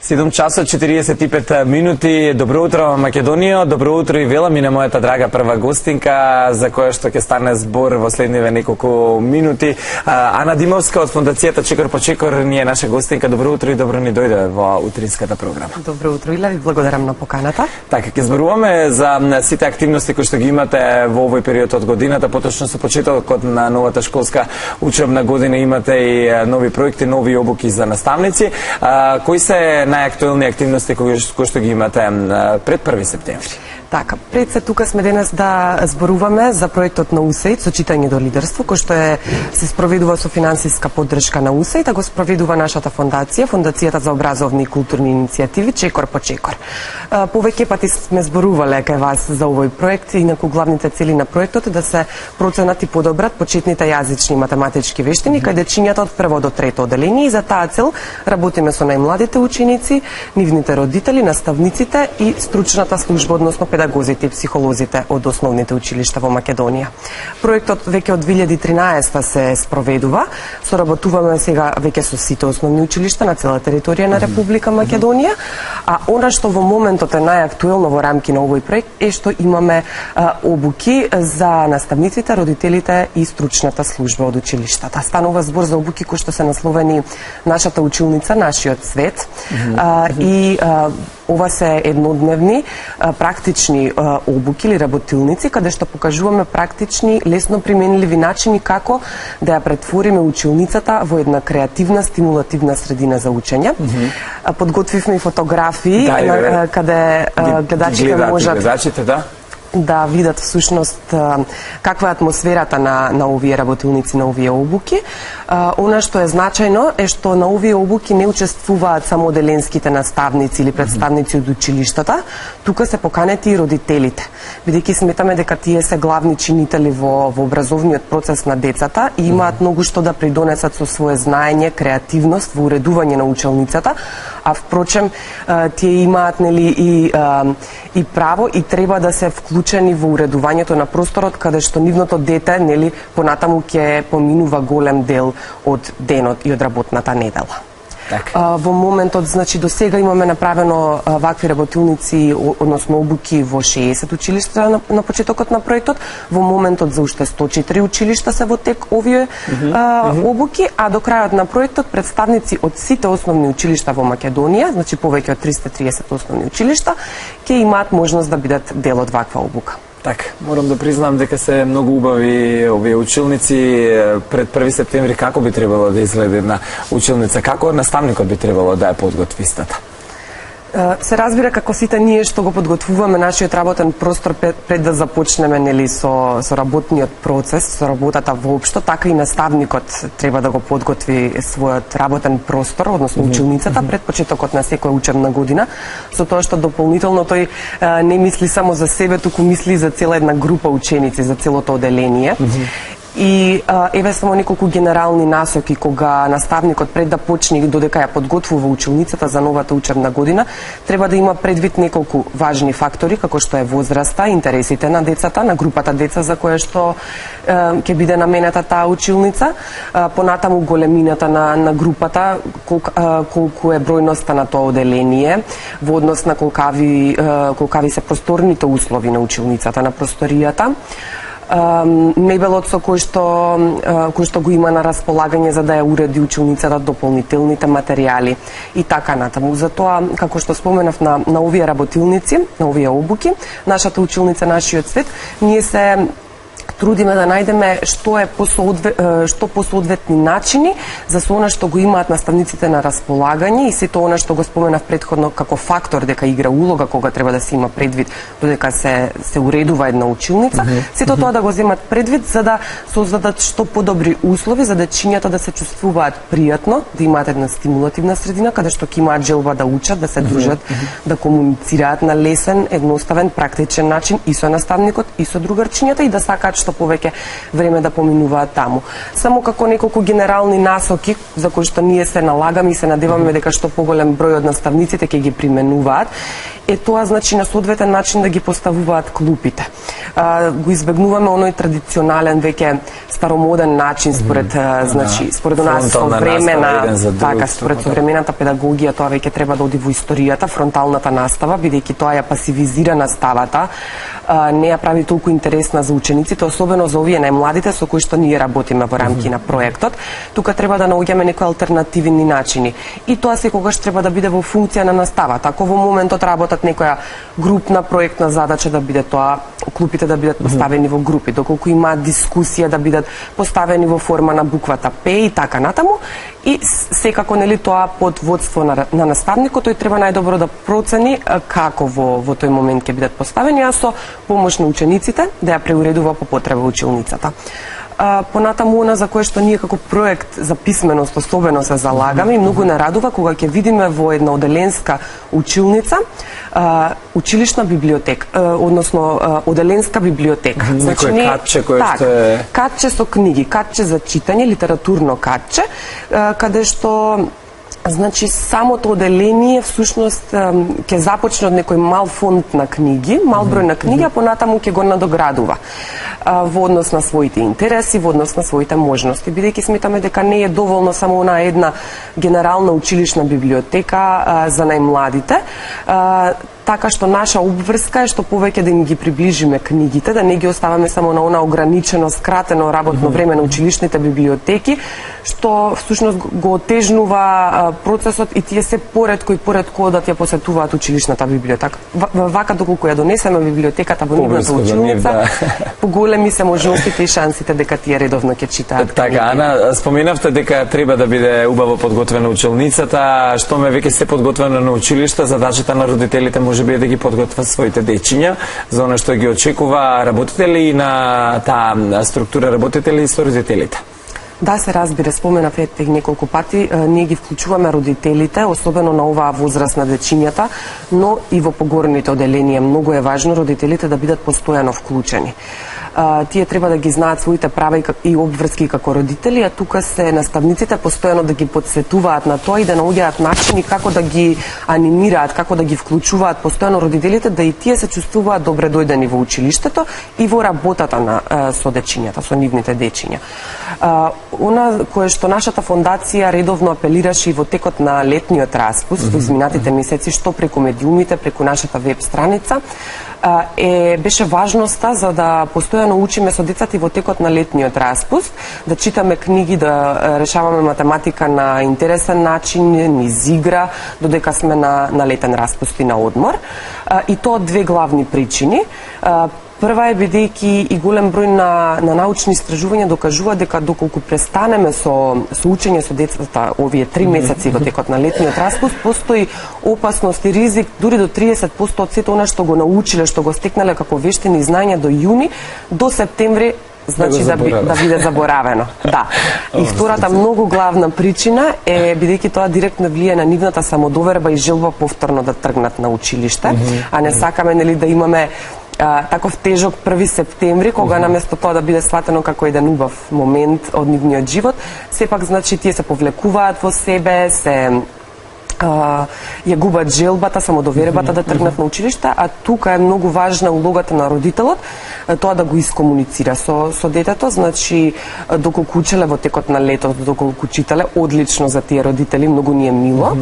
7 часот 45 минути. Добро утро, Македонија. Добро утро и вела ми на мојата драга прва гостинка, за која што ќе стане збор во следниве неколку минути. Ана Димовска од фондацијата Чекор по Чекор ни е наша гостинка. Добро утро и добро ни дојде во утринската програма. Добро утро, Ила, ви благодарам на поканата. Така, ќе зборуваме за сите активности кои што ги имате во овој период од годината, поточно со почетокот на новата школска учебна година имате и нови проекти, нови обуки за наставници. Кои се најактуелни активности кои што ги имате пред 1 септември? Така, пред се тука сме денес да зборуваме за проектот на УСАИД со читање до лидерство, кој што се спроведува со финансиска поддршка на УСАИД, а го спроведува нашата фондација, Фондацијата за образовни и културни иницијативи Чекор по Чекор. Повеќе пати сме зборувале кај вас за овој проект, инаку главните цели на проектот е да се проценат и подобрат почетните јазични и математички вештини кај дечињата од прво до трето оделение, и за таа цел работиме со најмладите ученици, нивните родители, наставниците и стручната служба, односно педагозите и психолозите од основните училишта во Македонија. Проектот веќе од 2013 се спроведува. Соработуваме сега веќе со сите основни училишта на цела територија на Република Македонија, а она што во моментот е најактуелно во рамки на овој проект е што имаме обуки за наставниците, родителите и стручната служба од училиштата. Станува збор за обуки кои што се насловени Нашата училница, нашиот свет, и ова се еднодневни практични обуки или работилници, каде што покажуваме практични, лесно применливи начини како да ја претвориме училницата во една креативна, стимулативна средина за учење. Подготвивме и фотографии каде гледачите можат да видат всушност каква е атмосферата на овие работилници, на овие обуки. Она што е значајно е што на овие обуки не учествуваат само оделенските наставници или представници од училиштата, тука се поканети и родителите, бидејќи сметаме дека тие се главни чинители во образовниот процес на децата и имаат многу што да придонесат со свое знаење, креативност во уредување на училницата, а впрочем тие имаат и право и треба да се вклучени во уредувањето на просторот каде што нивното дете понатаму ќе поминува голем дел од денот и од работната недела. Во моментот, значи, до сега имаме направено вакви работилници, односно обуки во 60 училишта на почетокот на проектот. Во моментот за уште 104 училишта се во тек овие обуки, а до крајот на проектот представници од сите основни училишта во Македонија, значи повеќе од 330 основни училишта, ќе имаат можност да бидат дел од ваква обука. Така, морам да признам дека се многу убави овие училници. Пред 1 септември како би требало да изгледа една училница? Како наставникот би требало да ја подготви истата? Се разбира како сите ние што го подготвуваме нашиот работен простор пред да започнеме со работниот процес, со работата воопшто, така и наставникот треба да го подготви својот работен простор, односно училницата пред почетокот на секоја учебна година, со тоа што дополнително тој не мисли само за себе, туку мисли за цела една група ученици, за целото оделение. И еве само неколку генерални насоки кога наставникот пред да почне и додека ја подготвува училницата за новата учебна година, треба да има предвид неколку важни фактори, како што е возраста, интересите на децата, на групата деца за која што ќе биде наменета таа училница, понатаму големината на групата, колку е бројноста на тоа оделение, во однос на колкави се просторните услови на училницата, на просторијата, мебелот со кој што го има на располагање за да ја уреди училницата, дополнителните материјали и така натаму. Затоа, како што споменав на овие работилници, на овие обуки, нашата училница, нашиот свет, ние се трудиме да најдеме што посоодветни начини за со она што го имаат наставниците на располагање и сето она што го споменав претходно како фактор дека игра улога кога треба да се има предвид додека се уредува една училница, сето тоа да го земат предвид за да создадат што подобри услови за дечињата да се чувствуваат пријатно, да имаат една стимулативна средина каде што ќе имаат желба да учат, да се дружат, да комуницираат на лесен, едноставен, практичен начин и со наставникот и со другарчињата и да сакаат што што повеќе време да поминуваат таму. Само како неколку генерални насоки за кои што ние се налагаме и се надеваме дека што поголем број од наставниците ќе ги применуваат, е тоа значи на соодветен начин да ги поставуваат клупите. Го избегнуваме оној традиционален веќе старомоден начин според според нас современа според современата педагогија, тоа веќе треба да оди во историјата, фронталната настава, бидејќи тоа ја пасивизира наставата, не ја прави толку интересна за учениците, особено за овие најмладите со кои што ние работиме во рамки на проектот. Тука треба да наоѓаме некои алтернативни начини. И тоа секогаш треба да биде во функција на наставата. Ако во моментот работат некоја групна проектна задача, да биде тоа клупите да бидат поставени во групи, доколку има дискусија да бидат поставени во форма на буквата П и така натаму, и секако нели тоа под водство на наставникот, тој треба најдобро да процени како во тој момент ќе бидат поставени, а со помош на учениците да ја преуредува по потреба училницата. Понатаму она за кое што ние како проект за писменост особено се залагаме и многу не радува кога ќе видиме во една оделенска училница училишна библиотека, односно оделенска библиотека. Значи не катче кое што е катче со книги, катче за читање, литературно катче, каде што значи самото оделение всушност ќе започне од некој мал фонд на книги, мал број на книги, а понатаму ќе го надоградува во однос на своите интереси, во однос на своите можности, бидејќи сметаме дека не е доволно само она една генерална училишна библиотека за најмладите, така што наша обврска е што повеќе да им ги приближиме книгите, да не ги оставаме само на она ограничено, скратено работно време на училишните библиотеки, што всушност го отежнува процесот и тие се поретко и поретко да ја посетуваат училишната библиотека. Вака доколку ја донесеме библиотеката во нивната училница, поголеми се можностите и шансите дека тие редовно ќе читаат. Така, Ана, споменавте дека треба да биде убаво подготвена училницата, што ме веќе се подготвена на училишта, задачата на родителите може би да ги подготват своите дечиња за она што ги очекува. Работите ли на таа структура, работите ли со родителите? Да, се разбира, споменав неколку пати, ние ги вклучуваме родителите, особено на оваа возраст на дечињата, но и во погорните оделенија. Многу е важно родителите да бидат постојано вклучени. Тие треба да ги знаат своите права и обврски како родители, а тука се наставниците постојано да ги подсетуваат на тоа и да наоѓаат начини како да ги анимираат, како да ги вклучуваат постојано родителите, да и тие се чувствуваат добре дојдени во училиштето и во работата со дечињата, со нивните дечиња. Она кое што нашата фондација редовно апелираше и во текот на летниот распуст, во изминатите месеци, што преку медиумите, преку нашата веб страница, беше важноста за да постојано учиме со децата и во текот на летниот распуст, да читаме книги, да решаваме математика на интересен начин, низ игра, додека сме на летен распуст и на одмор. И тоа од две главни причини. Прва е бидејќи и голем број на научни истражувања докажува дека доколку престанеме со учење со децата овие 3 месеци во текот на летниот распуст, постои опасност и ризик дури до 30% од сето она што го научиле, што го стекнале како вештини и знања до јуни, до септември значи да биде заборавено. Да. И втората многу главна причина е бидејќи тоа директно влие на нивната самодоверба и желба повторно да тргнат на училиште, а не сакаме нели да имаме таков тежок 1 септември, кога наместо тоа да биде сватено како еден убав момент од нивниот живот, сепак значи тие се повлекуваат во себе, ја губат желбата, самодовербата да тргнат на училиште, а тука е многу важна улогата на родителот, тоа да го искомуницира со детето, значи доколку учеле во текот на летото, доколку читале, одлично за тие родители, многу ни е мило.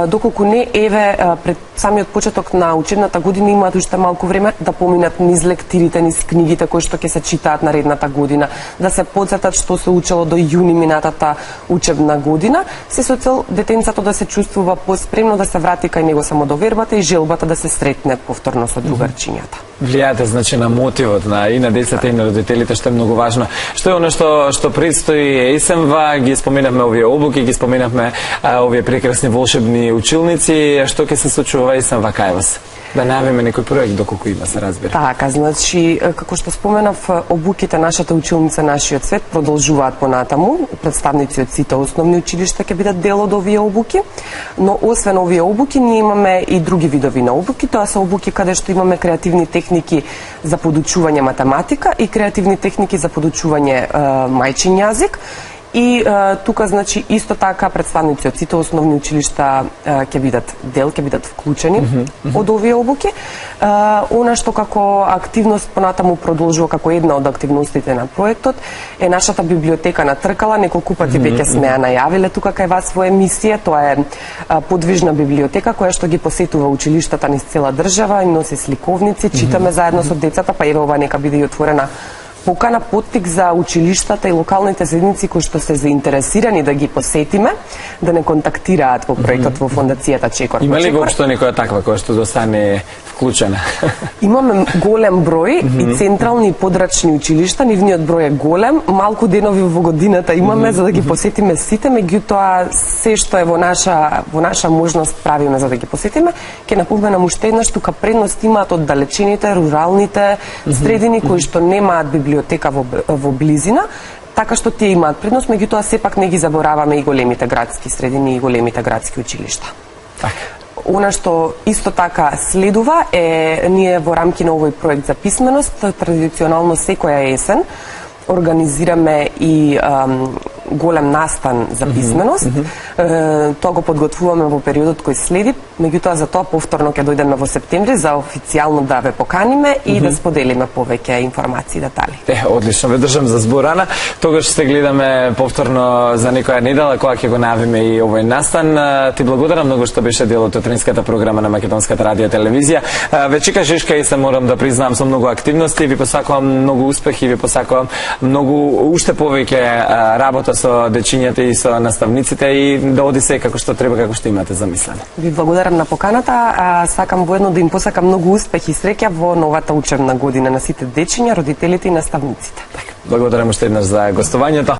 Доколку не, еве, пред самиот почеток на учебната година имаат уште малку време да поминат низ лектирите, низ книгите кои што ќе се читаат наредната година, да се потсетат што се учело до јуни минатата учебна година, се со цел детенцето да се чувствува поспремно да се врати кај него самодовербата и желбата да се сретне повторно со другарчињата. Влијате значи на мотивот и на децата и на родителите, што е многу важно. Што е оно што предстои есенва? Ги споменавме овие обуки, ги споменавме овие прекрасни волшебни училници. Што ќе се случува есенва кај вас? Да најавиме некој проект доколку има, се разбира. Така, значи, како што споменав, обуките нашата училница Нашиот свет продолжуваат понатаму. Представници од сите основни училишта ќе бидат дел од овие обуки, но освен овие обуки ние имаме и други видови на обуки. Тоа се обуки каде што имаме креативни техники за подучување математика и креативни техники за подучување мајчин јазик. И тука, значи, исто така представници од сите основни училишта ќе бидат дел, ќе бидат вклучени од овие обуки. Она што како активност понатаму продолжува како една од активностите на проектот е нашата библиотека на Тркала. Неколку пати веќе сме ја најавиле тука кај вас во емисија. Тоа е подвижна библиотека која што ги посетува училиштата низ цела држава и носи сликовници, читаме заедно со децата, па еве ова нека биде и отворена покана, поттик за училиштата и локалните заедници кои што се заинтересирани да ги посетиме, да не контактираат во проектот во фондацијата Чекор. Има ли воопшто некоја таква која што до сега не е вклучена? Имаме голем број и централни и подрачни училишта, нивниот број е голем, малку денови во годината имаме за да ги посетиме сите, меѓутоа се што е во наша можност правиме за да ги посетиме. Ќе напоменам уште еднаш, тука предност имаат оддалечените, руралните средини кои што немаат библиотека во близина, така што тие имаат предност, меѓутоа сепак не ги забораваме и големите градски средини и големите градски училишта. Она што исто така следува е, ние во рамки на овој проект за писменост, традиционално секоја есен организираме и голем настан за писменост. Тоа го подготвуваме во периодот кој следи, меѓутоа за тоа повторно ќе дојдеме во септември за официјално да ве поканиме и да споделиме повеќе информации и детали. Одлично, ве држам за зборана. Тогаш ще гледаме повторно за некоја недела кога ќе го најавиме и овој настан. Ти благодарам многу што беше дел од утринската програма на Македонската радио телевизија. Ве чека Жишка и се морам да признам со многу активности. Ви посакувам многу успех и ви посакувам многу уште повеќе работа со дечињата и со наставниците и да оди се како што треба, како што имате замислено. Ви благодарам на поканата, сакам воедно да им посакам многу успех и среќа во новата учебна година на сите дечиња, родителите и наставниците. Благодарам уште еднаш за гостувањето.